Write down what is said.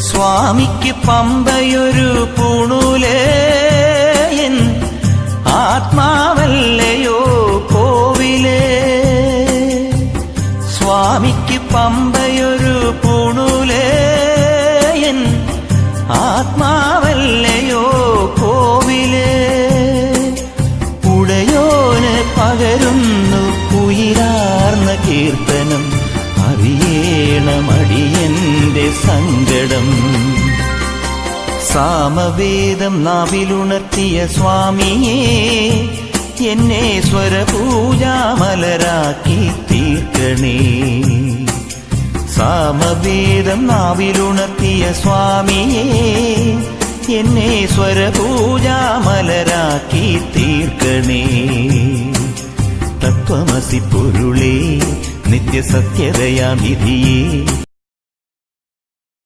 സ്വാമിക്ക് പമ്പയൊരു പൂണൂലേ, എൻ ആത്മാവല്ലയോ കോവിലേ. സ്വാമിക്ക് പമ്പയൊരു പൂണൂലേ, എൻ ആത്മാവല്ലയോ കോവിലേ. ഉടയോന് പകരുന്നു ഉയിരാർന്ന കീർത്തനം, അറിയേണമടിയന്റെ സങ്കടം. സാമവേദം നാവിലുണർത്തിയ സ്വാമിയേ, എന്നെ സ്വരപൂജാമലരാക്കി തീർക്കണേ. സാമവേദം നാവിലുണർത്തിയ സ്വാമിയേ, എന്നെ സ്വരപൂജാമലരാക്കി തീർക്കണേ. തത്വമസി പൊരുളേ, നിത്യസത്യതയാം വിധിയേ,